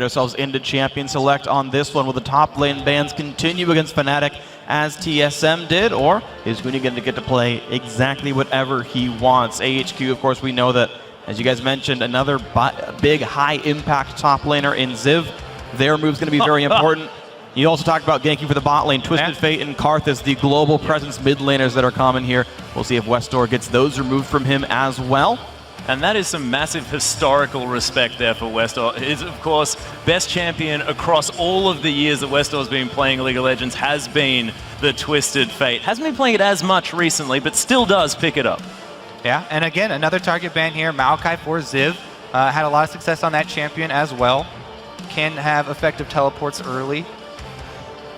Ourselves into champion select on this one. Will the top lane bans continue against Fnatic as TSM did, or is Huni going to get to play exactly whatever he wants? AHQ, of course, we know that, as you guys mentioned, another big high-impact top laner in Ziv. Their move's going to be very important. You also talked about ganking for the bot lane. Twisted Fate and Karthus, the global presence mid laners that are common here. We'll see if Westdoor gets those removed from him as well. And that is some massive historical respect there for Westdoor. Is of course best champion across all of the years that Westdoor's been playing League of Legends has been the Twisted Fate. Hasn't been playing it as much recently, but still does pick it up. Yeah, and again, another target ban here, Maokai for Ziv. Had a lot of success on that champion as well. Can have effective teleports early.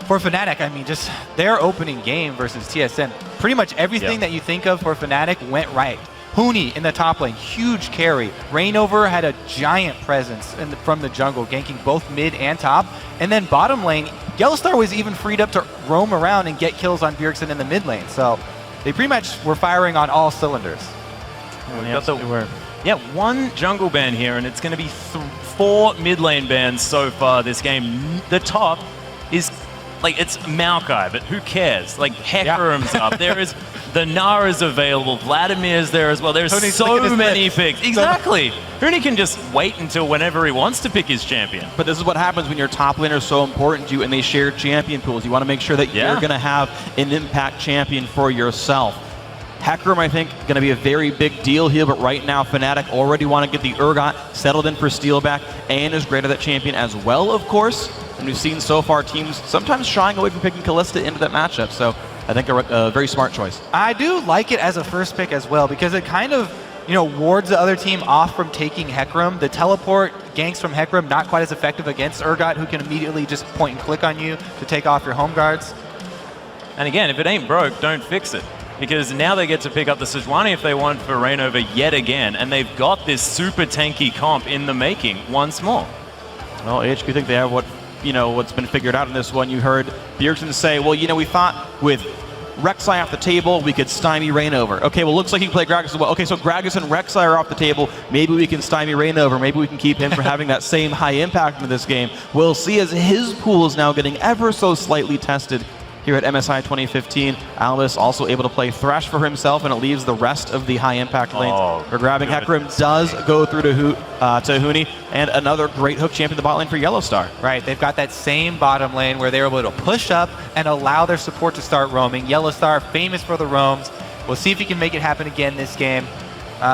For Fnatic, I mean, just their opening game versus TSM, pretty much everything that you think of for Fnatic went right. Huni in the top lane, huge carry. Reignover had a giant presence from the jungle, ganking both mid and top. And then bottom lane, Yellowstar was even freed up to roam around and get kills on Bjergsen in the mid lane. So they pretty much were firing on all cylinders. Yeah, one jungle ban here, and it's going to be 4 mid lane bans so far this game. The top is, like, it's Maokai, but who cares? Like, Hecarim's up. There is, the Nara's available. Vladimir's there as well. There's so many picks. Exactly. Huni can just wait until whenever he wants to pick his champion. But this is what happens when your top laner is so important to you and they share champion pools. You want to make sure that you're going to have an impact champion for yourself. Hecarim, I think, going to be a very big deal here, but right now Fnatic already want to get the Urgot settled in for Steelback and is great at that champion as well, of course. And we've seen so far teams sometimes shying away from picking Kalista into that matchup, so I think a very smart choice. I do like it as a first pick as well, because it kind of, you know, wards the other team off from taking Hecarim. The teleport ganks from Hecarim not quite as effective against Urgot, who can immediately just point and click on you to take off your home guards. And again, if it ain't broke, don't fix it. Because now they get to pick up the Sejuani if they want for Reignover yet again, and they've got this super tanky comp in the making once more. Well, AHQ think they have what's been figured out in this one. You heard Bjergsen say, well, we thought with Rek'Sai off the table, we could stymie Reignover. Okay, well, looks like he can play Gragas as well. Okay, so Gragas and Rek'Sai are off the table. Maybe we can stymie Reignover. Maybe we can keep him from having that same high impact in this game. We'll see, as his pool is now getting ever so slightly tested here at MSI 2015. Albus also able to play Thresh for himself, and it leaves the rest of the high-impact lanes for grabbing. Hecarim does go through to Huni, and another great hook champion the bot lane for Yellowstar. Right, they've got that same bottom lane where they're able to push up and allow their support to start roaming. Yellowstar, famous for the roams. We'll see if he can make it happen again this game.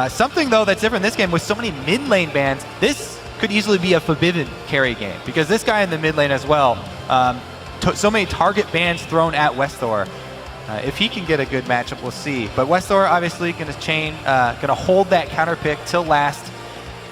Something, though, that's different in this game, with so many mid-lane bans, this could easily be a forbidden carry game, because this guy in the mid lane as well, so many target bans thrown at Westdoor. If he can get a good matchup, we'll see. But Westdoor obviously going to hold that counter pick till last,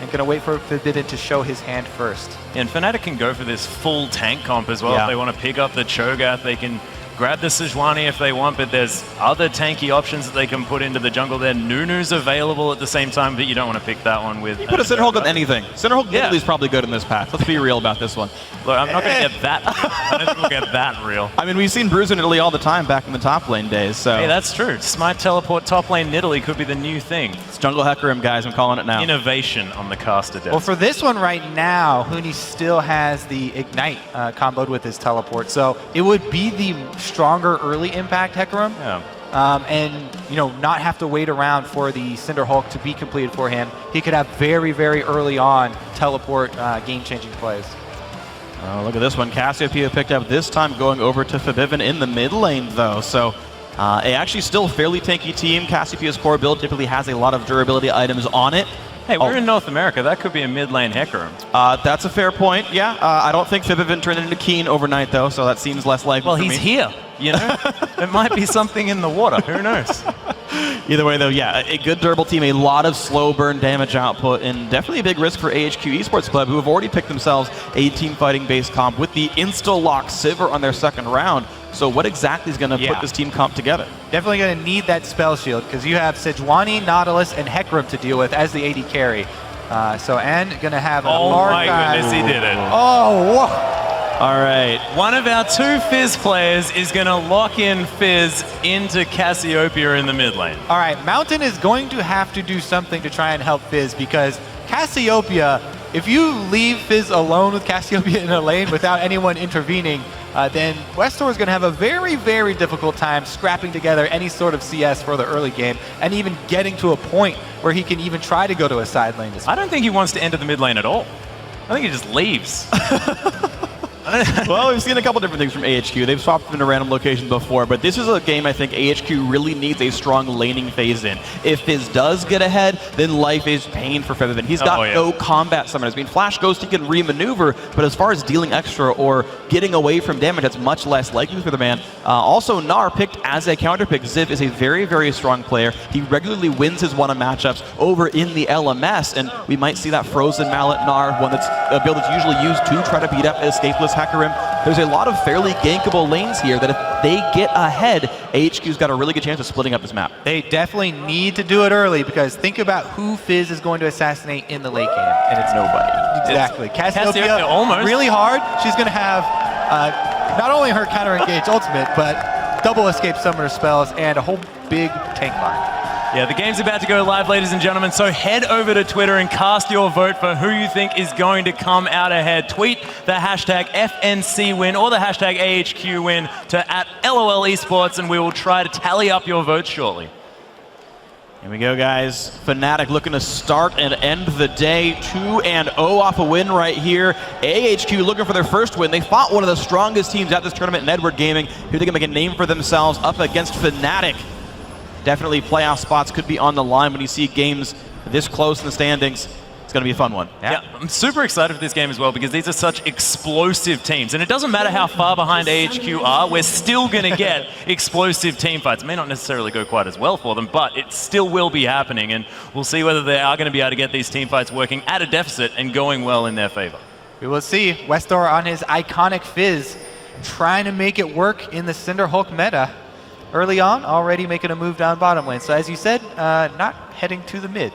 and going to wait for Forbidden to show his hand first. And Fnatic can go for this full tank comp as well. If they want to pick up the Cho'Gath, they can grab the Sejuani if they want, but there's other tanky options that they can put into the jungle there. Nunu's available at the same time, but you don't want to pick that one with... You put a Cinderhulk on anything. Cinderhulk is probably good in this path. Let's be real about this one. Look, I'm not going to get that. I don't think we'll get that real. I mean, we've seen Bruise in Italy all the time back in the top lane days, so... Hey, that's true. Smite teleport top lane Italy could be the new thing. It's Jungle Hecarim, guys. I'm calling it now. Innovation on the caster desk. Well, for this one right now, Huni still has the Ignite comboed with his teleport, so it would be the stronger early impact Hecarim, and not have to wait around for the Cinderhulk to be completed for him. He could have very, very early on teleport game-changing plays. Oh, look at this one. Cassiopeia picked up this time, going over to Forbidden in the mid lane, though. So, actually still fairly tanky team. Cassiopeia's core build typically has a lot of durability items on it. Hey, we're in North America. That could be a mid-lane Hecarim. That's a fair point, yeah. I don't think Forbidden turned into Keen overnight, though, so that seems less likely. Well, he's here, It might be something in the water. Who knows? Either way, though, yeah, a good durable team, a lot of slow burn damage output, and definitely a big risk for AHQ Esports Club, who have already picked themselves a team fighting base comp with the insta-lock Sivir on their second round. So what exactly is going to put this team comp together? Definitely going to need that spell shield, because you have Sejuani, Nautilus, and Hecarim to deal with as the AD carry. And going to have Oh my goodness, he did it. Oh, whoa. All right. One of our 2 Fizz players is going to lock in Fizz into Cassiopeia in the mid lane. All right, Mountain is going to have to do something to try and help Fizz, because Cassiopeia if you leave Fizz alone with Cassiopeia in a lane without anyone intervening, then Westor is going to have a very, very difficult time scrapping together any sort of CS for the early game and even getting to a point where he can even try to go to a side lane. I don't think he wants to enter the mid lane at all. I think he just leaves. Well, we've seen a couple different things from AHQ. They've swapped into random locations before, but this is a game I think AHQ really needs a strong laning phase in. If Fizz does get ahead, then life is pain for Featherman. He's got no combat summoners. I mean, Flash Ghost, he can re-maneuver, but as far as dealing extra or getting away from damage, that's much less likely for the man. Also, Gnar picked as a counter pick. Ziv is a very, very strong player. He regularly wins his one-on matchups over in the LMS, and we might see that Frozen Mallet Gnar, one that's a build that's usually used to try to beat up Escapeless Hecarim. There's a lot of fairly gankable lanes here that if they get ahead, AHQ's got a really good chance of splitting up this map. They definitely need to do it early because think about who Fizz is going to assassinate in the late game, and it's nobody. Exactly. Cassiopeia, almost. Really hard. She's going to have not only her counter-engage ultimate, but double escape summoner spells and a whole big tank line. Yeah, the game's about to go live, ladies and gentlemen, so head over to Twitter and cast your vote for who you think is going to come out ahead. Tweet the hashtag FNC win or the hashtag AHQ win to @LOL eSports, and we will try to tally up your votes shortly. Here we go, guys. Fnatic looking to start and end the day. 2-0 off a win right here. AHQ looking for their first win. They fought one of the strongest teams at this tournament in Edward Gaming, who they can make a name for themselves up against Fnatic. Definitely playoff spots could be on the line when you see games this close in the standings. It's going to be a fun one. Yeah, I'm super excited for this game as well because these are such explosive teams. And it doesn't matter how far behind AHQ are, we're still going to get explosive team fights. It may not necessarily go quite as well for them, but it still will be happening. And we'll see whether they are going to be able to get these team fights working at a deficit and going well in their favor. We will see. Westor on his iconic Fizz, trying to make it work in the Cinderhulk meta. Early on, already making a move down bottom lane. So as you said, not heading to the mid.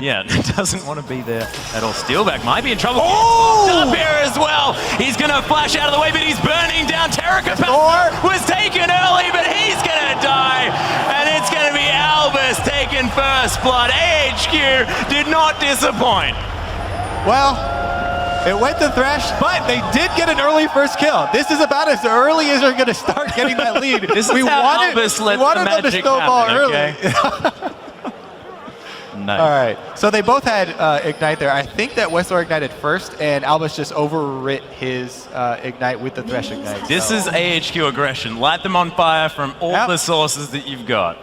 Yeah, doesn't want to be there at all. Steelback might be in trouble. Oh! Up here as well. He's going to flash out of the way, but he's burning down. Terraka was taken early, but he's going to die. And it's going to be Albus taking first blood. AHQ did not disappoint. Well, it went to Thresh, but they did get an early first kill. This is about as early as they're going to start getting that lead. This is how Albus let the magic happen, okay? Nice. All right, so they both had Ignite there. I think that Westor ignited first, and Albus just overwrit his Ignite with the Thresh Ignite. This is AHQ aggression. Light them on fire from all the sources that you've got.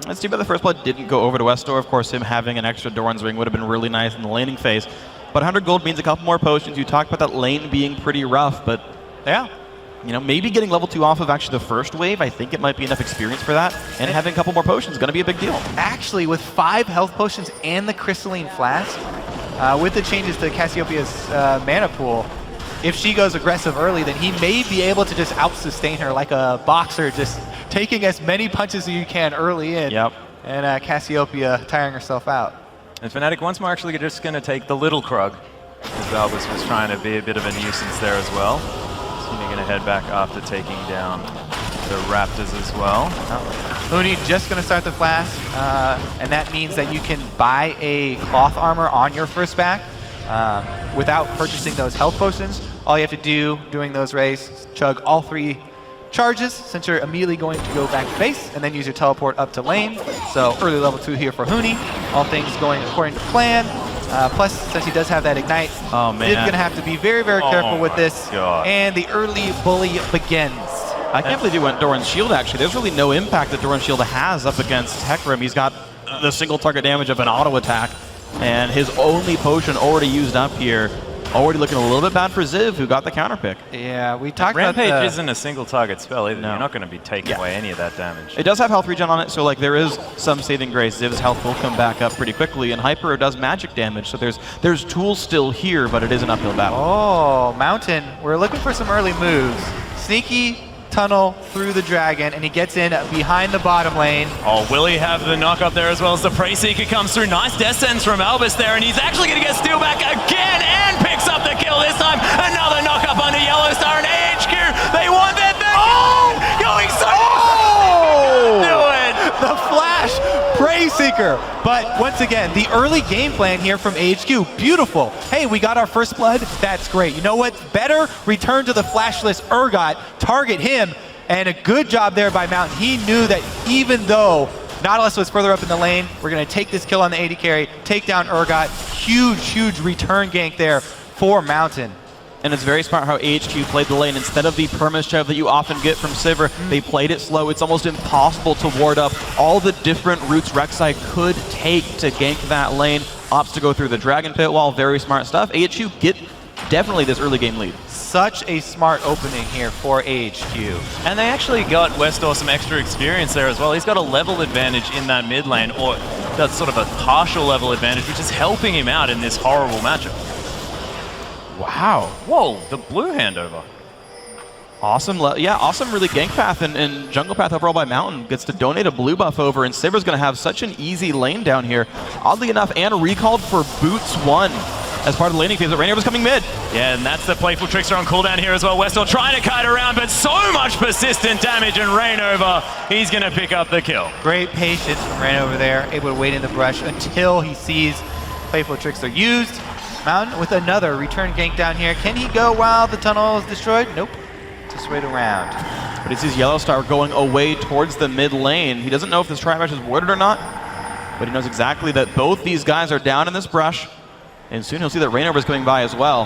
Let's see, but the first blood didn't go over to Westor. Of course, him having an extra Doran's Ring would have been really nice in the laning phase. But 100 gold means a couple more potions. You talked about that lane being pretty rough, but yeah, you know, maybe getting level 2 off of actually the first wave, I think it might be enough experience for that. And having a couple more potions is going to be a big deal. Actually, with 5 health potions and the Crystalline Flask, with the changes to Cassiopeia's mana pool, if she goes aggressive early, then he may be able to just out-sustain her like a boxer, just taking as many punches as you can early in. Yep. And Cassiopeia tiring herself out. And Fnatic once more actually just going to take the little Krug, as Albus was trying to be a bit of a nuisance there as well. So they're going to head back after taking down the Raptors as well. Mooney just going to start the flash, and that means that you can buy a cloth armor on your first back without purchasing those health potions. All you have to do doing those raids, chug all 3 charges, since you're immediately going to go back to base, and then use your teleport up to lane. So early level 2 here for Hooney. All things going according to plan. Plus, since he does have that Ignite, he's going to have to be very, very careful with this. God. And the early bully begins. I can't believe he went Doran's Shield, actually. There's really no impact that Doran's Shield has up against Hecarim. He's got the single target damage of an auto attack, and his only potion already used up here. Already looking a little bit bad for Ziv, who got the counter pick. Yeah, we talked Rampage about isn't a single target spell either. No. You're not going to be taking away any of that damage. It does have health regen on it, so like there is some saving grace. Ziv's health will come back up pretty quickly, and Hyper does magic damage, so there's tools still here, but it is an uphill battle. Oh, Mountain. We're looking for some early moves. Sneaky tunnel through the dragon, and he gets in behind the bottom lane. Oh, will he have the knock up there as well as the Prey Seeker comes through? Nice death sentence from Albus there, and he's actually going to get Steelback again and picks up the kill this time. Another knock up onto Yellow Star and AHQ. They want that thing. Oh! Going so do it! The flash! Prey Seeker Lawbreaker. But once again, the early game plan here from AHQ, beautiful. Hey, we got our first blood, that's great. You know what? Better return to the flashless Urgot, target him, and a good job there by Mountain. He knew that even though Nautilus was further up in the lane, we're going to take this kill on the AD carry, take down Urgot. Huge return gank there for Mountain. And it's very smart how AHQ played the lane. Instead of the perma shove that you often get from Sivir, they played it slow. It's almost impossible to ward up all the different routes Rek'Sai could take to gank that lane. Opts to go through the Dragon Pit wall. Very smart stuff. AHQ get definitely this early game lead. Such a smart opening here for AHQ. And they actually got Westor some extra experience there as well. He's got a level advantage in that mid lane, or that's sort of a partial level advantage, which is helping him out in this horrible matchup. Wow. Whoa, the blue handover. Awesome, yeah, awesome really gank path and jungle path overall by Mountain. Gets to donate a blue buff over, and Sivir's going to have such an easy lane down here. Oddly enough, and recalled for Boots 1 as part of the laning phase, but Rainover's coming mid. Yeah, and that's the Playful Trickster on cooldown here as well. Westor trying to kite around, but so much persistent damage, and Rainover, he's going to pick up the kill. Great patience from Rainover there, able to wait in the brush until he sees Playful Trickster used. Mountain with another return gank down here. Can he go while the tunnel is destroyed? Nope. Just wait around. But he sees Yellowstar going away towards the mid lane. He doesn't know if this tri-match is warded or not, but he knows exactly that both these guys are down in this brush, and soon he'll see that Rainover is coming by as well.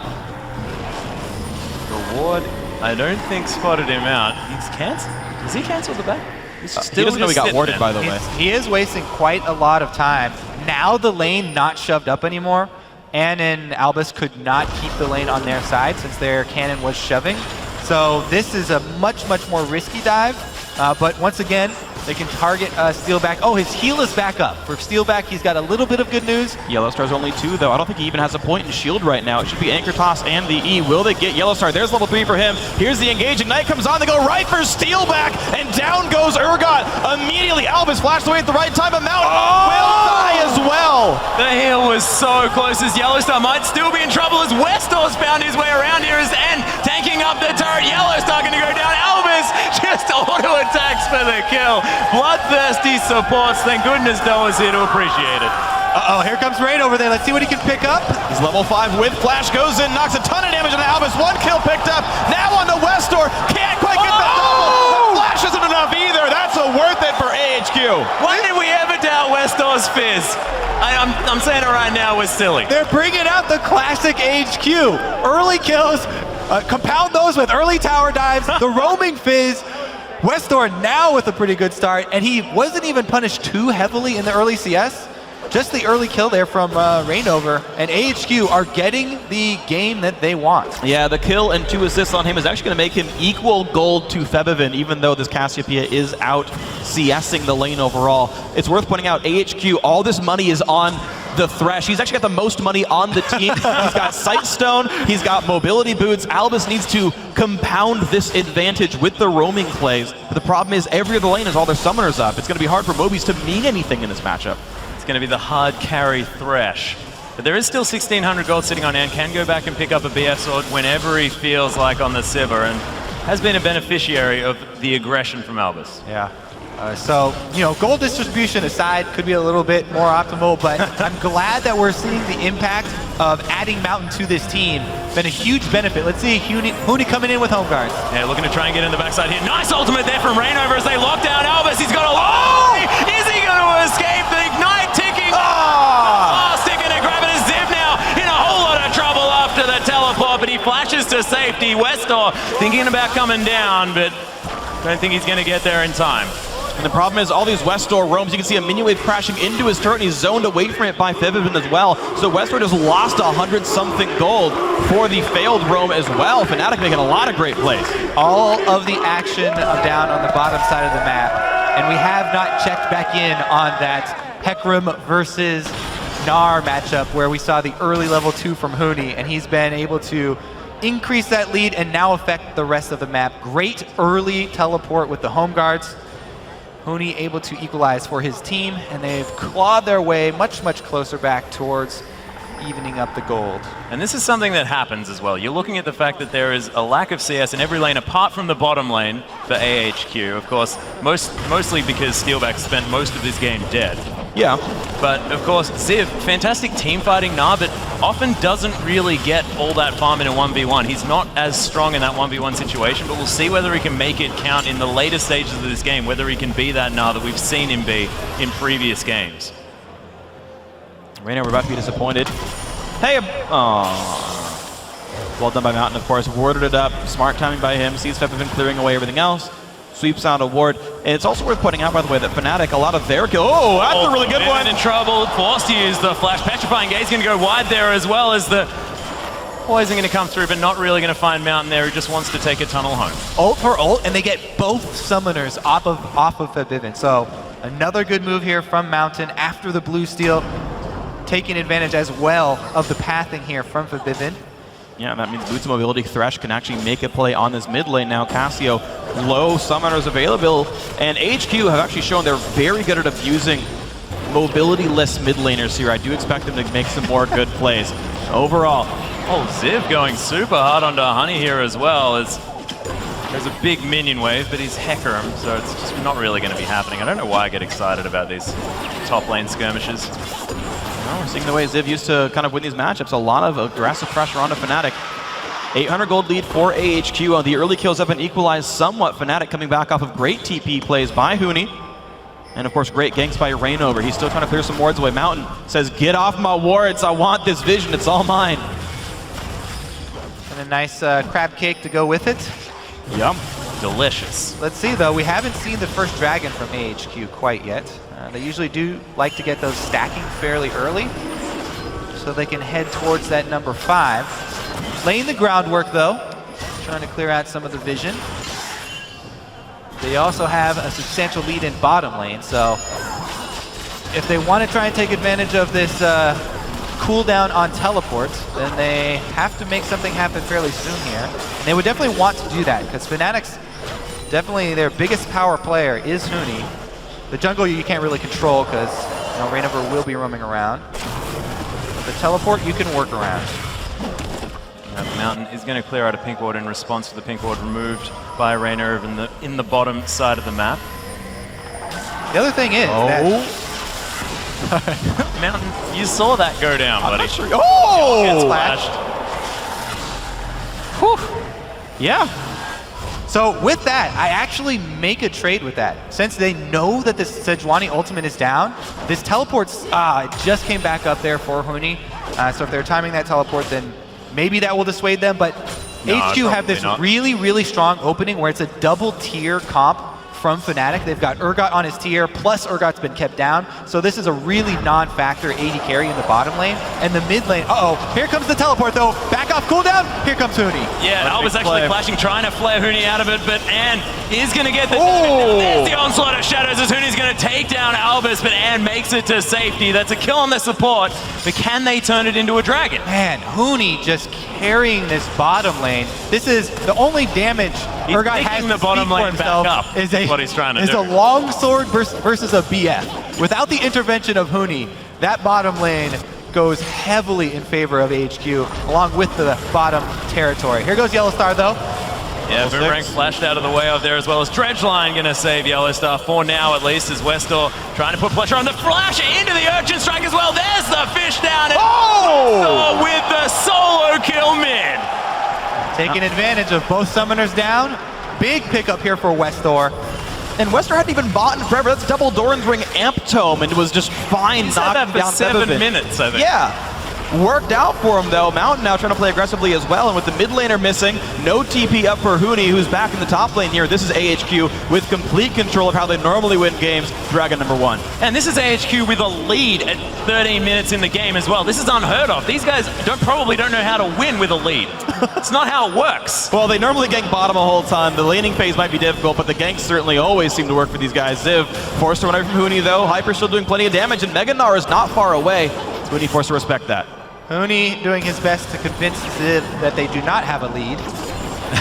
The ward, I don't think spotted him out. He's cancelled. Does he cancel the back? He doesn't know he got warded, by the way. He is wasting quite a lot of time. Now the lane not shoved up anymore. Ann and Albus could not keep the lane on their side since their cannon was shoving. So this is a much more risky dive. But once again, they can target Steelback. Oh, his heal is back up. For Steelback, he's got a little bit of good news. Yellowstar's only 2, though. I don't think he even has a point in shield right now. It should be Anchor Toss and the E. Will they get Yellowstar? There's level 3 for him. Here's the engage. Ignite comes on. They go right for Steelback, and down goes Urgot. Immediately, Albus flashed away at the right time, but Mountain will die as well. The heal was so close as Yellowstar might still be in trouble as Westor's found his way around here as N tanking up the turret. Yellowstar going to go down. Albus just auto attacks for the kill. Bloodthirsty supports. Thank goodness Noah's here to appreciate it. Uh-oh, here comes Rain over there. Let's see what he can pick up. He's level 5 with flash, goes in, knocks a ton of damage on Albus. 1 kill picked up. Now on the Westor. Can't quite get the double. The flash isn't enough either. That's a worth it for AHQ. When did we ever doubt Westor's fizz? I'm saying it right now, was silly. They're bringing out the classic AHQ. Early kills, compound those with early tower dives, the roaming fizz. Westor now with a pretty good start, and he wasn't even punished too heavily in the early CS. Just the early kill there from Rainover, and AHQ are getting the game that they want. Yeah, the kill and 2 assists on him is actually going to make him equal gold to Febivin, even though this Cassiopeia is out CSing the lane overall. It's worth pointing out, AHQ, all this money is on the Thresh. He's actually got the most money on the team. He's got Sightstone, he's got mobility boots. Albus needs to compound this advantage with the roaming plays. But the problem is every other lane has all their summoners up. It's going to be hard for Mobies to mean anything in this matchup. Going to be the hard carry Thresh. But there is still 1,600 gold sitting on Ant. Can go back and pick up a BF sword whenever he feels like on the Sivir, and has been a beneficiary of the aggression from Albus. Yeah. So, you know, gold distribution aside, could be a little bit more optimal, but I'm glad that we're seeing the impact of adding Mountain to this team. Been a huge benefit. Let's see Huni coming in with home guards. Yeah, looking to try and get in the backside here. Nice ultimate there from Rainover as they lock down Albus. He's got a long way. Is he going to escape? The ignite ticking. Sticking and grabbing his Ziv now in a whole lot of trouble after the teleport, but he flashes to safety. Westor thinking about coming down, but don't think he's going to get there in time. And the problem is all these Westor roams, you can see a minion wave crashing into his turret, and he's zoned away from it by Febivin as well. So Westor just lost 100-something gold for the failed roam as well. Fnatic making a lot of great plays. All of the action down on the bottom side of the map. And we have not checked back in on that Hecarim versus Gnar matchup where we saw the early level 2 from Huni, and he's been able to increase that lead and now affect the rest of the map. Great early teleport with the home guards. Huni able to equalize for his team, and they've clawed their way much closer back towards evening up the gold. And this is something that happens as well. You're looking at the fact that there is a lack of CS in every lane apart from the bottom lane for AHQ. Of course, mostly because Steelback spent most of this game dead. Yeah. But of course, Ziv, fantastic team fighting Gnar, but often doesn't really get all that farm in a 1v1. He's not as strong in that 1v1 situation, but we'll see whether he can make it count in the later stages of this game, whether he can be that Gnar that we've seen him be in previous games. Reina, we're about to be disappointed. Hey, well done by Mountain, of course. Warded it up. Smart timing by him. Sees Fepivin clearing away everything else. Sweeps out a ward. And it's also worth pointing out, by the way, that Fnatic, a lot of their kill. Oh, that's a really good one. In trouble. Forced to use the flash. Petrifying Gaze going to go wide there as well as the poison going to come through, but not really going to find Mountain there. He just wants to take a tunnel home. Ult for ult, and they get both summoners off of Fepivin. So another good move here from Mountain after the blue steal, taking advantage as well of the pathing here from Fepivin. Yeah, that means Boots of Mobility Thresh can actually make a play on this mid lane now. Cassio, low summoners available, and AHQ have actually shown they're very good at abusing mobility-less mid laners here. I do expect them to make some more good plays. Overall, Ziv going super hard onto Honey here as well. There's a big minion wave, but he's Hecker him, so it's just not really going to be happening. I don't know why I get excited about these top lane skirmishes. Well, we're seeing the way Ziv used to kind of win these matchups. A lot of aggressive pressure onto Fnatic. 800 gold lead for AHQ. The early kills have been equalized somewhat. Fnatic coming back off of great TP plays by Huni. And of course, great ganks by Rainover. He's still trying to clear some wards away. Mountain says, get off my wards. I want this vision. It's all mine. And a nice crab cake to go with it. Yum. Delicious. Let's see, though. We haven't seen the first dragon from AHQ quite yet. They usually do like to get those stacking fairly early, so they can head towards that number 5. Laying the groundwork, though, trying to clear out some of the vision. They also have a substantial lead in bottom lane, so if they want to try and take advantage of this cooldown on teleports, then they have to make something happen fairly soon here. And they would definitely want to do that, because Fnatic's definitely their biggest power player is Huni. The jungle you can't really control because Rainover will be roaming around. But the teleport you can work around. Mountain is going to clear out a pink ward in response to the pink ward removed by Rainover in the bottom side of the map. The other thing is that Mountain, you saw that go down, buddy. Sure. Oh! Gets flashed. Whew. Yeah. So with that, I actually make a trade with that. Since they know that this Sejuani ultimate is down, this teleport's just came back up there for Huni. So if they're timing that teleport, then maybe that will dissuade them. But No, HQ have this really, really strong opening where it's a double tier comp from Fnatic. They've got Urgot on his tier, plus Urgot's been kept down. So this is a really non-factor AD carry in the bottom lane. And the mid lane, here comes the teleport though. Back off cooldown, here comes Huni. Yeah, Albus actually flashing, trying to flare Huni out of it, but Ann is going to get the there's the onslaught of shadows as Huni's going to take down Albus, but Ann makes it to safety. That's a kill on the support, but can they turn it into a dragon? Man, Huni just carrying this bottom lane. This is the only damage Urgot has the bottom lane back up. Is what he's trying to do. A long sword versus a BF. Without the intervention of Huni, that bottom lane goes heavily in favor of HQ, along with the bottom territory. Here goes Yellowstar, though. Yeah, Boomerang flashed out of the way of there, as well as Dredgeline going to save Yellowstar for now, at least, as Westor trying to put pressure on the flash into the Urchin Strike as well. There's the fish down, and Westor with the solo kill mid. Taking advantage of both summoners down. Big pickup here for Westor. And Westor hadn't even bought in forever. That's double Doran's Ring Amp Tome, and it was just fine. He's had that for 7 minutes, I think. Yeah. Worked out for him, though. Mountain now trying to play aggressively as well, and with the mid laner missing, no TP up for Huni, who's back in the top lane here. This is AHQ with complete control of how they normally win games. Dragon number 1. And this is AHQ with a lead at 13 minutes in the game as well. This is unheard of. These guys probably don't know how to win with a lead. It's not how it works. Well, they normally gank bottom the whole time. The laning phase might be difficult, but the ganks certainly always seem to work for these guys. Ziv forced to run away from Huni, though. Hyper still doing plenty of damage, and Mega Gnar is not far away. Huni forced to respect that. Huni doing his best to convince Ziv that they do not have a lead.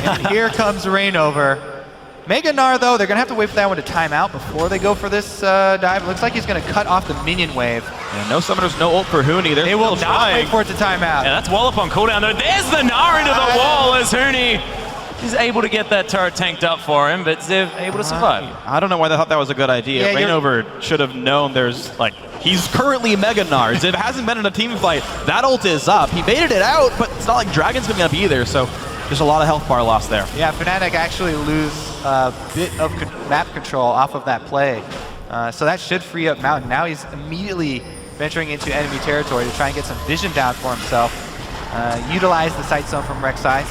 And here comes Rainover. Mega Gnar, though, they're going to have to wait for that one to time out before they go for this dive. It looks like he's going to cut off the minion wave. Yeah, no summoners, no ult for Huni. They will not wait for it to time out. Yeah, that's Wallop on cooldown, though. There's the Gnar into the wall as Huni is able to get that turret tanked up for him, but Ziv able to survive. I don't know why they thought that was a good idea. Yeah, Rainover should have known there's, like, he's currently Mega Nars. If it hasn't been in a team fight, that ult is up. He baited it out, but it's not like Dragon's coming up either, so there's a lot of health bar lost there. Yeah, Fnatic actually lose a bit of map control off of that play. So that should free up Mountain. Now he's immediately venturing into enemy territory to try and get some vision down for himself. Utilize the sight zone from Rek'Sai.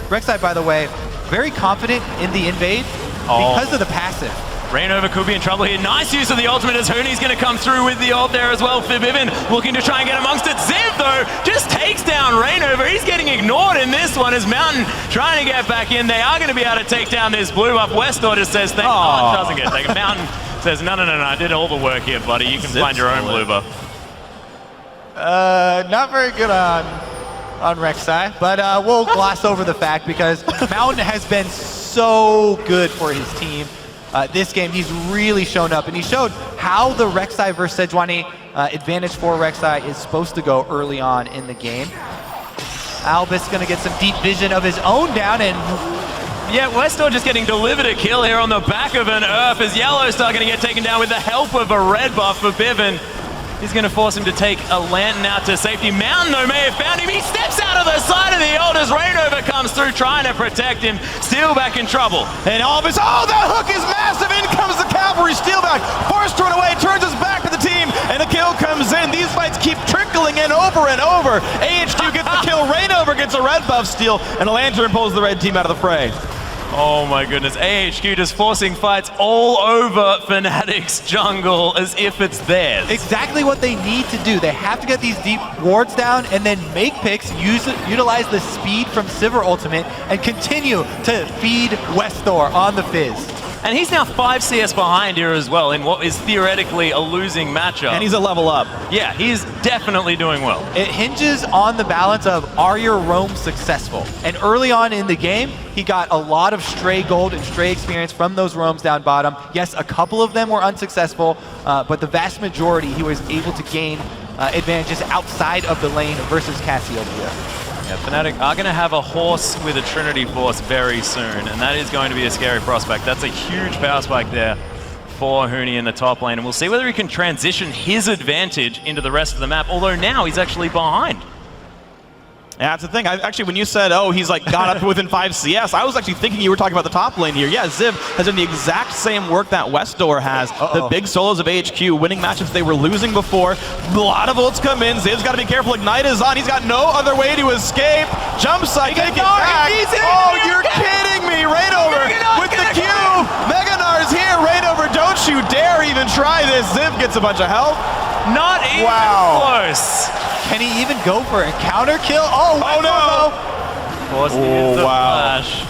Rek'Sai, by the way, very confident in the invade because of the passive. Rainover could be in trouble here. Nice use of the ultimate as Huni's going to come through with the ult there as well. Fibibin looking to try and get amongst it. Ziv, though, just takes down Rainover. He's getting ignored in this one as Mountain trying to get back in. They are going to be able to take down this blue buff. Westor just says, it doesn't get taken. Mountain says, no, I did all the work here, buddy. You can find your own blue buff. Not very good on Rek'Sai, but we'll gloss over the fact because Mountain has been so good for his team. This game, he's really shown up, and he showed how the Rek'Sai versus Sejuani advantage for Rek'Sai is supposed to go early on in the game. Albus going to get some deep vision of his own down, and yeah, Westor just getting delivered a kill here on the back of an Earth as Yellowstar going to get taken down with the help of a red buff for Bivin. He's going to force him to take a lantern out to safety. Mountain, though, may have found him. He steps out of the side of the ult as Rainover comes through trying to protect him. Steel back in trouble. And all of his, that hook is massive. In comes the cavalry. Steelback forced to run away, turns his back to the team, and the kill comes in. These fights keep trickling in over and over. AHQ gets the kill. Rainover gets a red buff steal, and a lantern pulls the red team out of the fray. Oh my goodness, AHQ just forcing fights all over Fnatic's jungle as if it's theirs. Exactly what they need to do. They have to get these deep wards down and then make picks, utilize the speed from Sivir ultimate, and continue to feed Westor on the Fizz. And he's now 5 CS behind here as well in what is theoretically a losing matchup. And he's a level up. Yeah, he's definitely doing well. It hinges on the balance of, are your roams successful? And early on in the game, he got a lot of stray gold and stray experience from those roams down bottom. Yes, a couple of them were unsuccessful, but the vast majority he was able to gain advantages outside of the lane versus Cassiopeia. Yeah, Fnatic are going to have a horse with a Trinity Force very soon, and that is going to be a scary prospect. That's a huge power spike there for Huni in the top lane, and we'll see whether he can transition his advantage into the rest of the map, although now he's actually behind. Yeah, that's the thing. Actually, when you said, he's like got up to within 5 CS, I was actually thinking you were talking about the top lane here. Yeah, Ziv has done the exact same work that Westor has. The big solos of AHQ, winning matchups they were losing before. A lot of ults come in. Ziv's got to be careful. Ignite is on. He's got no other way to escape. Jump side, take it back. You're kidding me. Rainover with the Q. Mega Nars here. Rainover, don't you dare even try this. Ziv gets a bunch of health. Not even close. Can he even go for a counter kill? Oh no! Flash.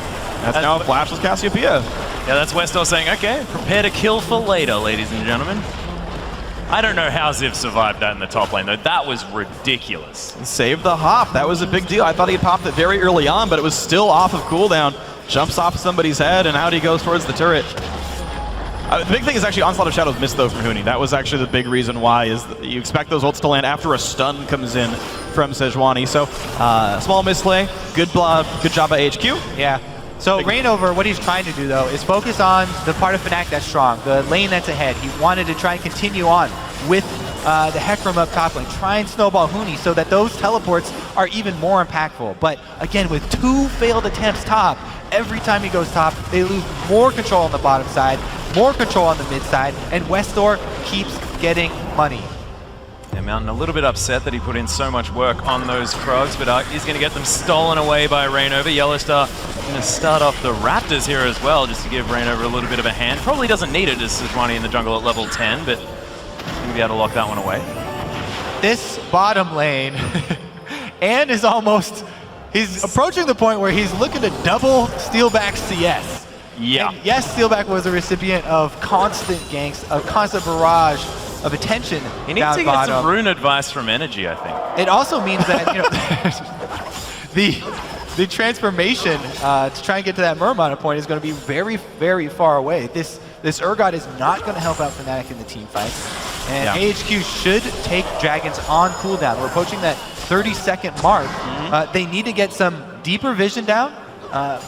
That's now a flashless Cassiopeia. Yeah, that's Westor saying, okay, prepare to kill for later, ladies and gentlemen. I don't know how Ziv survived that in the top lane, though. That was ridiculous. Saved the hop. That was a big deal. I thought he had popped it very early on, but it was still off of cooldown. Jumps off somebody's head, and out he goes towards the turret. The big thing is actually Onslaught of Shadows missed though from Huni. That was actually the big reason why, is you expect those ults to land after a stun comes in from Sejuani. So small misplay, good job by HQ. Yeah. So Rainover, what he's trying to do though is focus on the part of Fnatic that's strong, the lane that's ahead. He wanted to try and continue on with the Hecarim up top lane, try and snowball Huni so that those teleports are even more impactful. But again, with 2 failed attempts top, every time he goes top, they lose more control on the bottom side, more control on the mid side, and Westor keeps getting money. Yeah, Mountain a little bit upset that he put in so much work on those Krogs, but he's going to get them stolen away by Rainover. Yellowstar going to start off the Raptors here as well, just to give Rainover a little bit of a hand. Probably doesn't need it as Sejuani in the jungle at level 10, but he's going to be able to lock that one away. This bottom lane, and is almost, he's approaching the point where he's looking to double Steelback CS. Yeah. And yes, Steelback was a recipient of constant ganks, a constant barrage of attention. He needs to get some rune advice from Energy, I think. It also means that, the transformation to try and get to that Murmana point is going to be very, very far away. This Urgot is not going to help out Fnatic in the team fight. And AHQ should take Dragons on cooldown. We're approaching that 30-second mark. They need to get some deeper vision down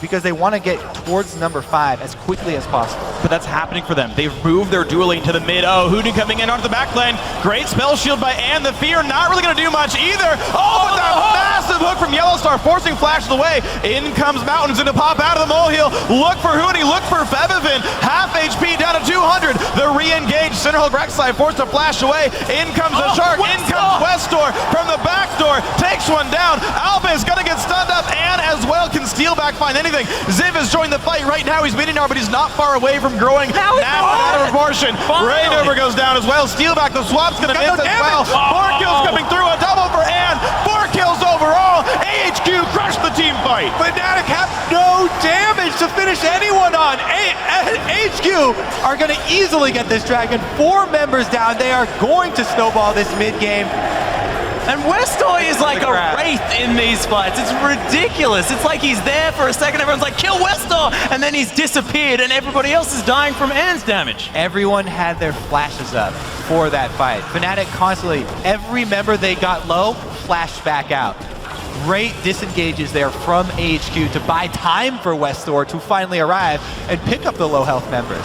because they want to get towards number 5 as quickly as possible. But that's happening for them. They've moved their dual lane to the mid. Oh, Hootie coming in onto the back lane. Great spell shield by Ann. The Fear not really going to do much either. Oh, but that massive hook from Yellowstar forcing flashes away. In comes Mountains in to pop out of the molehill. Look for Hootie, look for Febivin. Half HP down to 200. The re-engaged Central Rek'Sai forced to flash away. In comes the Shark. In comes Westor from the back door. Takes one down. Alba is going to get stunned up. Ann as well can steal back, find anything. Ziv has joined the fight right now. He's meeting now, but he's not far away from growing. Now out of proportion. Rainover goes down as well. Steal back. The swap's going to miss as well. 4 kills coming through. A double for Ann. 4 kills overall. AHQ crushed the team fight. Fnatic have no damage to finish anyone on. AHQ are going to easily get this dragon. 4 members down. They are going to snowball this mid game. And Westor is like a wraith in these fights. It's ridiculous. It's like he's there for a second, everyone's like, kill Westor! And then he's disappeared and everybody else is dying from Ann's damage. Everyone had their flashes up for that fight. Fnatic constantly, every member they got low, flashed back out. Great disengages there from AHQ to buy time for Westor to finally arrive and pick up the low health members.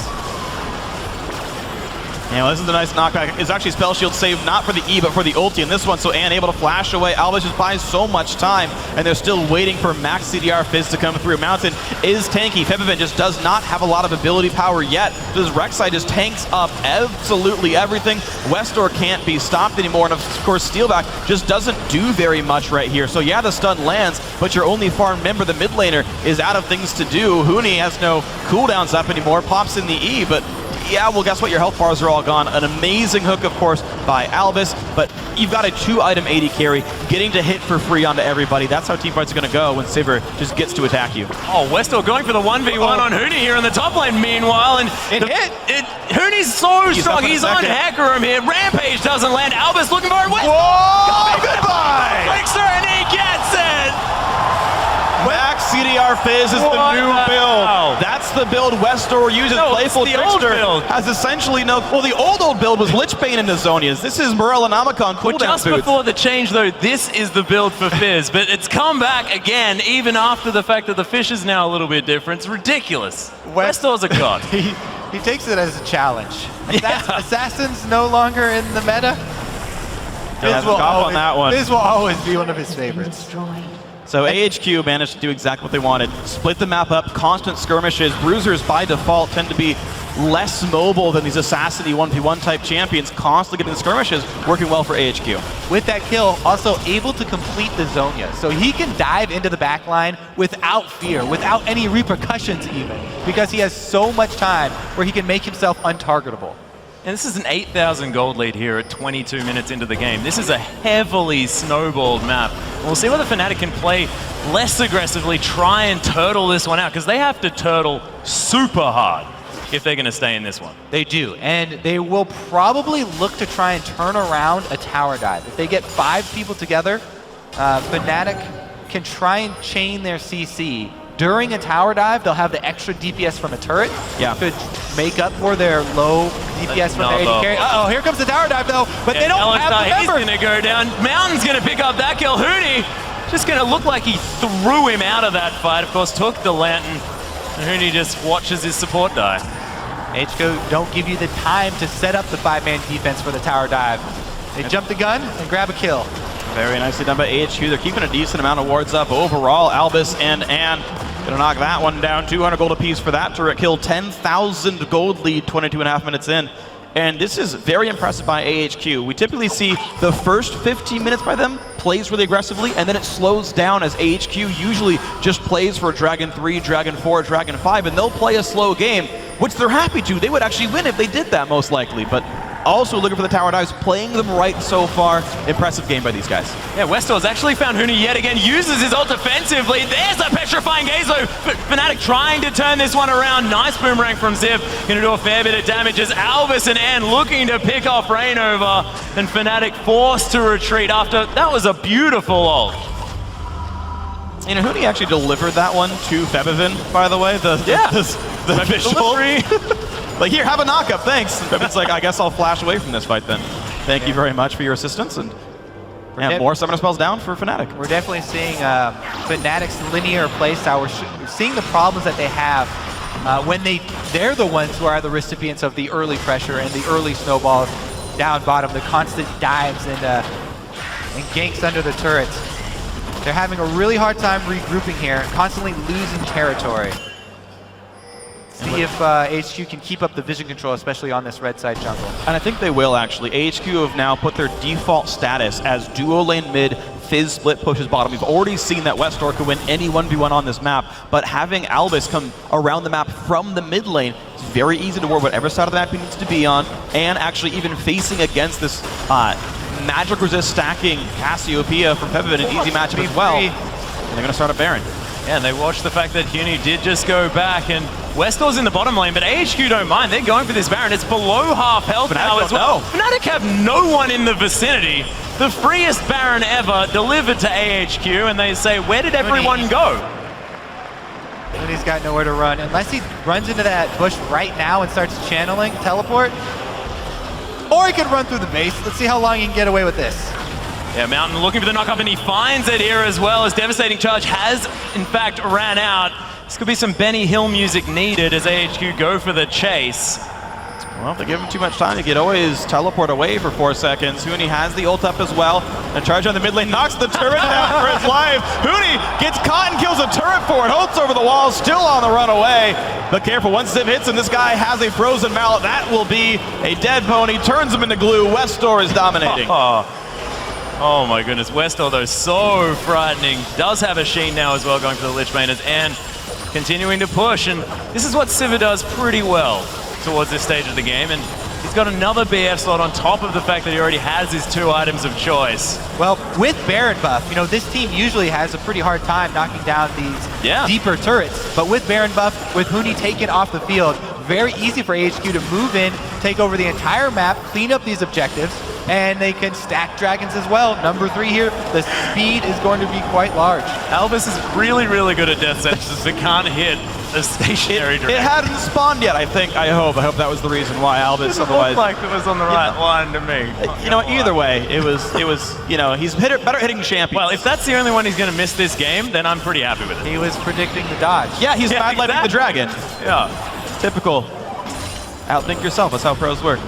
Yeah, well, this is a nice knockback. It's actually spell shield saved not for the E, but for the ulti in this one, so Ann able to flash away. Albus just buys so much time, and they're still waiting for max CDR Fizz to come through. Mountain is tanky. Febivin just does not have a lot of ability power yet. This Rek'Sai just tanks up absolutely everything. Westor can't be stopped anymore, and of course Steelback just doesn't do very much right here. So yeah, the stun lands, but your only farm member, the mid laner, is out of things to do. Huni has no cooldowns up anymore, pops in the E, but yeah, well, guess what? Your health bars are all gone. An amazing hook, of course, by Albus, but you've got a 2-item AD carry, getting to hit for free onto everybody. That's how teamfights are going to go when Sivir just gets to attack you. Oh, Westor going for the 1v1 on Huni here in the top lane, meanwhile, and Huni's so strong. He's on Hecarim here. Rampage doesn't land. Albus looking for it. Whoa! Goodbye! Trickster, and he gets it! Max CDR Fizz is the new build. That's the build Westor uses. No, Playful the old Trickster build. has essentially no... Well, the old build was Lichbane into Zonias. This is Morel and Amicon cooldown Just boots. before the change, though, this is the build for Fizz, but it's come back again, even after the fact that the fish is now a little bit different. It's ridiculous. Westor's a god. He takes it as a challenge. Assassin's no longer in the meta. Fizz will always be one of his favorites. So AHQ managed to do exactly what they wanted. Split the map up, constant skirmishes. Bruisers by default tend to be less mobile than these Assassin-y 1v1 type champions, constantly getting the skirmishes, working well for AHQ. With that kill, also able to complete the Zonia. So he can dive into the backline without fear, without any repercussions even, because he has so much time where he can make himself untargetable. And this is an 8,000 gold lead here at 22 minutes into the game. This is a heavily snowballed map. We'll see whether Fnatic can play less aggressively, try and turtle this one out, because they have to turtle super hard if they're going to stay in this one. They do, and they will probably look to try and turn around a tower dive. If they get 5 people together, Fnatic can try and chain their CC. During a tower dive, they'll have the extra DPS from a turret. Yeah. Could make up for their low DPS from their AD carry. Uh-oh, here comes the tower dive, though, but they don't have the member. He's going to go down. Mountain's going to pick up that kill. Huni just going to look like he threw him out of that fight. Of course, took the lantern. And Huni just watches his support die. AHQ don't give you the time to set up the 5-man defense for the tower dive. They jump the gun and grab a kill. Very nicely done by AHQ. They're keeping a decent amount of wards up overall. Albus and Ann gonna knock that one down. 200 gold apiece for that turret kill. 10,000 gold lead 22.5 minutes in. And this is very impressive by AHQ. We typically see the first 15 minutes by them plays really aggressively, and then it slows down as AHQ usually just plays for Dragon 3, Dragon 4, Dragon 5, and they'll play a slow game, which they're happy to. They would actually win if they did that, most likely. But also looking for the tower dives, playing them right so far. Impressive game by these guys. Yeah, Westor's actually found Huni yet again, uses his ult defensively. There's a petrifying gaze though. Fnatic trying to turn this one around. Nice boomerang from Ziv. Gonna do a fair bit of damage as Albus and Ann looking to pick off Rainover. And Fnatic forced to retreat after. That was a beautiful ult. You know, Huni actually delivered that one to Febivin, by the way. The visual. Like, here, have a knock-up, thanks. And Febivin's like, I guess I'll flash away from this fight then. Thank you very much for your assistance. And And more summoner spells down for Fnatic. We're definitely seeing Fnatic's linear playstyle. We're seeing the problems that they have when they're the ones who are the recipients of the early pressure and the early snowballs down bottom, the constant dives and ganks under the turrets. They're having a really hard time regrouping here, constantly losing territory. See if AHQ can keep up the vision control, especially on this red side jungle. And I think they will, actually. AHQ have now put their default status as duo lane mid, Fizz split pushes bottom. We've already seen that Westor can win any 1v1 on this map, but having Albus come around the map from the mid lane, it's very easy to ward whatever side of the map he needs to be on, and actually even facing against this magic resist stacking Cassiopeia from Febiven, an easy matchup as well. And they're going to start a Baron. Yeah, and they watched the fact that Huni did just go back, and Westor's in the bottom lane, but AHQ don't mind. They're going for this Baron. It's below half health now as well. Fnatic have no one in the vicinity. The freest Baron ever delivered to AHQ, and they say, where did everyone go? And he's got nowhere to run. Unless he runs into that bush right now and starts channeling teleport. Or he could run through the base. Let's see how long he can get away with this. Yeah, Mountain looking for the knock-up, and he finds it here as well, as Devastating Charge has, in fact, ran out. This could be some Benny Hill music needed as AHQ go for the chase. Well, if they give him too much time, he could always teleport away for 4 seconds. Huni has the ult up as well. And Charge on the mid lane knocks the turret down for his life. Huni gets caught and kills a turret for it. Holt's over the wall, still on the run away. But careful, once Ziv hits him, this guy has a frozen mallet. That will be a dead pony, turns him into glue. Westor is dominating. Oh my goodness, Westor though, so frightening. Does have a Sheen now as well, going for the Lich Banners and continuing to push. And this is what Sivir does pretty well towards this stage of the game. And he's got another BF slot on top of the fact that he already has his 2 items of choice. Well, with Baron buff, you know, this team usually has a pretty hard time knocking down these deeper turrets. But with Baron buff, with Huni taken off the field, very easy for AHQ to move in, take over the entire map, clean up these objectives, and they can stack dragons as well. Number 3 here, the speed is going to be quite large. Albus is really, really good at death sentences, but can't hit a stationary dragon. It hadn't spawned yet, I think. I hope that was the reason why Albus. Otherwise, looked like it was on the right line to me. You know, either way, it was. You know, he's better hitting champions. Well, if that's the only one he's going to miss this game, then I'm pretty happy with it. He was predicting the dodge. Yeah, he's bad lighting the dragon. Yeah. Typical. Outthink yourself. That's how pros work.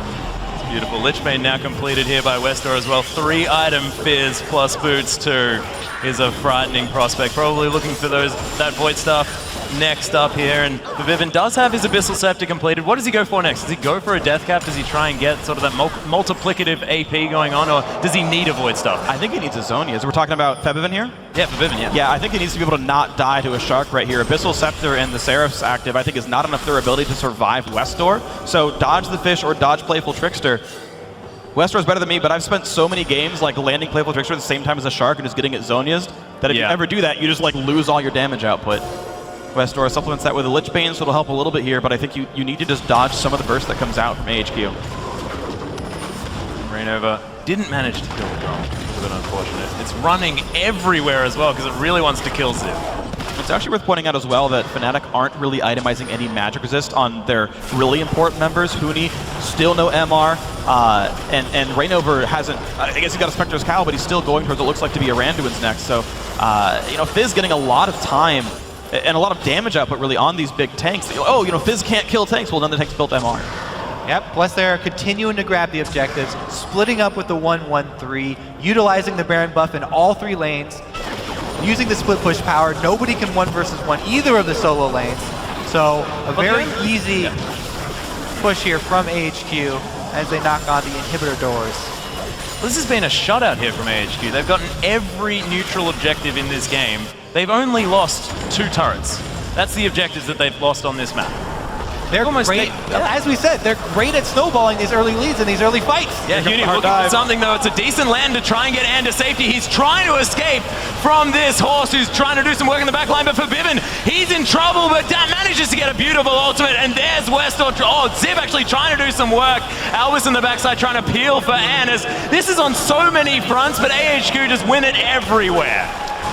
Beautiful. Lich Bane now completed here by Westor as well. 3 item Fizz plus boots 2 is a frightening prospect. Probably looking for that Void stuff next up here. And Vivin does have his Abyssal Scepter completed. What does he go for next? Does he go for a Death Cap? Does he try and get sort of that multiplicative AP going on? Or does he need a Void stuff? I think he needs a Zhonya. So we're talking about Febiven here? Yeah, Vivin, yeah. Yeah, I think he needs to be able to not die to a Shark right here. Abyssal Scepter and the Seraph's active, I think, is not enough durability to survive Westor. So dodge the fish or dodge Playful Trickster. Westor's better than me, but I've spent so many games like landing Playful Trickster at the same time as a Shark and just getting it Zhonya's that if you ever do that, you just like lose all your damage output. Westor supplements that with a Lich Bane, so it'll help a little bit here, but I think you need to just dodge some of the burst that comes out from AHQ. Rainover didn't manage to kill the drone, which is a bit unfortunate. It's running everywhere as well because it really wants to kill Ziv. It's actually worth pointing out as well that Fnatic aren't really itemizing any magic resist on their really important members. Huni, still no MR, and Rainover hasn't, I guess he got a Spectre's Cowl, but he's still going towards what looks like to be a Randuin's next. So, you know, Fizz getting a lot of time and a lot of damage output really on these big tanks. Oh, you know, Fizz can't kill tanks. Well, none of the tanks built MR. Yep, plus they're continuing to grab the objectives, splitting up with the 1-1-3, utilizing the Baron buff in all 3 lanes, using the split push power. Nobody can 1 versus 1 either of the solo lanes. So a very easy push here from AHQ as they knock on the inhibitor doors. Well, this has been a shutout here from AHQ. They've gotten every neutral objective in this game. They've only lost 2 turrets. That's the objectives that they've lost on this map. They're great, as we said, they're great at snowballing these early leads in these early fights. Yeah, Huni looking for something though. It's a decent land to try and get Ann to safety. He's trying to escape from this horse who's trying to do some work in the back line, but for Vivin, he's in trouble, but manages to get a beautiful ultimate, and there's Westor. Oh, Ziv actually trying to do some work. Albus in the backside trying to peel for Ann. This is on so many fronts, but AHQ just win it everywhere.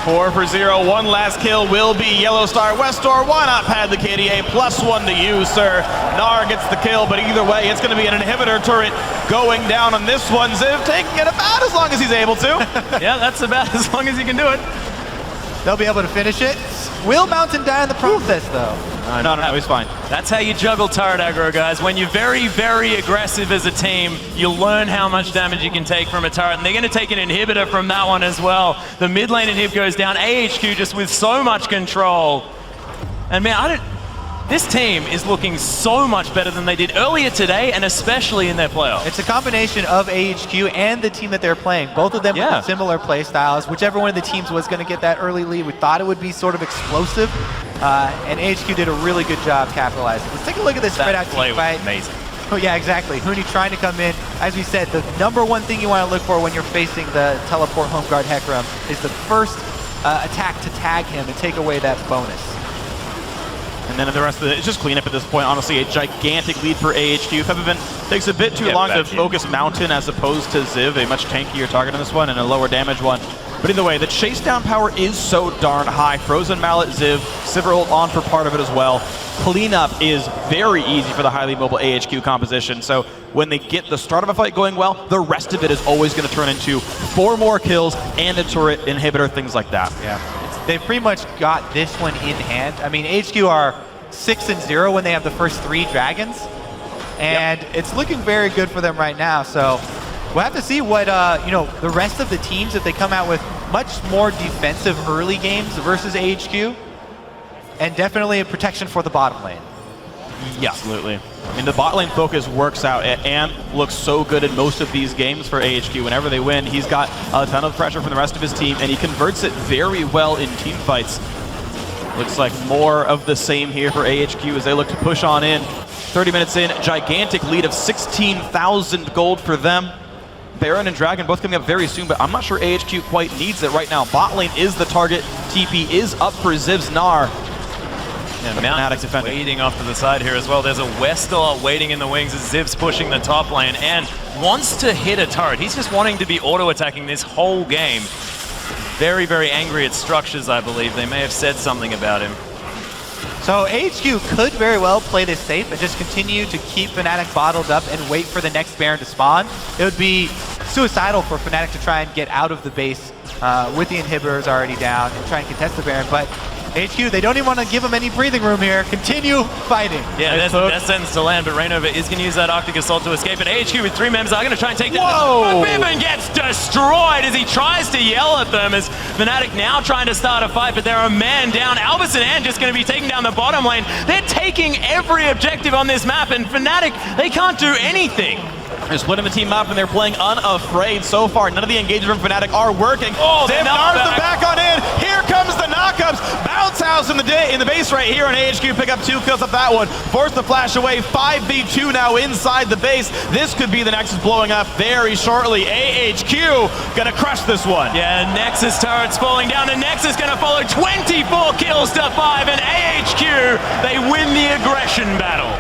4 for 0. One last kill will be Yellow Star. Westor, why not pad the KDA? +1 to you, sir. Gnar gets the kill, but either way, it's going to be an inhibitor turret going down on this one. Ziv taking it about as long as he's able to. Yeah, that's about as long as he can do it. They'll be able to finish it. Will Mountain die in the process, though? No, he's fine. That's how you juggle turret aggro, guys. When you're very, very aggressive as a team, you learn how much damage you can take from a turret, and they're going to take an inhibitor from that one as well. The mid lane inhib goes down. AHQ just with so much control. And man, this team is looking so much better than they did earlier today, and especially in their playoffs. It's a combination of AHQ and the team that they're playing. Both of them with similar play styles. Whichever one of the teams was going to get that early lead, we thought it would be sort of explosive. And AHQ did a really good job capitalizing. Let's take a look at this spread out team fight. Amazing. Oh yeah, exactly. Huni trying to come in. As we said, the #1 thing you want to look for when you're facing the teleport home guard Hecarim is the first attack to tag him and take away that bonus. And then the rest of it, it's just cleanup at this point. Honestly, a gigantic lead for AHQ. Peppermint takes a bit too long to focus Mountain as opposed to Ziv, a much tankier target on this one and a lower damage one. But either way, the chase down power is so darn high. Frozen Mallet, Ziv, Sivir ult on for part of it as well. Cleanup is very easy for the highly mobile AHQ composition. So when they get the start of a fight going well, the rest of it is always going to turn into 4 more kills and a turret inhibitor, things like that. Yeah, they've pretty much got this one in hand. I mean, AHQ are 6-0 when they have the first 3 dragons, and it's looking very good for them right now. So we'll have to see what the rest of the teams, if they come out with much more defensive early games versus AHQ, and definitely a protection for the bottom lane. Yeah, absolutely. I mean, the bot lane focus works out. Ant looks so good in most of these games for AHQ. Whenever they win, he's got a ton of pressure from the rest of his team, and he converts it very well in team fights. Looks like more of the same here for AHQ as they look to push on in. 30 minutes in, gigantic lead of 16,000 gold for them. Baron and Dragon both coming up very soon, but I'm not sure AHQ quite needs it right now. Bot lane is the target. TP is up for Ziv's Gnar. And Fanatic waiting off to the side here as well. There's a Westar waiting in the wings as Ziv's pushing the top lane and wants to hit a turret. He's just wanting to be auto-attacking this whole game. Very, very angry at structures, I believe. They may have said something about him. So AHQ could very well play this safe and just continue to keep Fnatic bottled up and wait for the next Baron to spawn. It would be suicidal for Fnatic to try and get out of the base with the inhibitors already down and try and contest the Baron, but AHQ, they don't even want to give him any breathing room here. Continue fighting. Yeah, that's the death sentence to land, but Rainova is going to use that Arctic Assault to escape. And AHQ with 3 members are going to try and take that. But Bibbin gets destroyed as he tries to yell at them as Fnatic now trying to start a fight, but they're a man down. Albus and Ant just going to be taking down the bottom lane. They're taking every objective on this map, and Fnatic, they can't do anything. They're splitting the team up and they're playing unafraid so far. None of the engagements from Fnatic are working. Ziv knars them back on in. Here comes the knockups. Bounce house in the base right here on AHQ. Pick up 2 kills off that one. Force the flash away. 5v2 now inside the base. This could be the Nexus blowing up very shortly. AHQ gonna crush this one. Yeah, Nexus turrets falling down, and Nexus gonna follow 24 kills to 5, and AHQ, they win the aggression battle.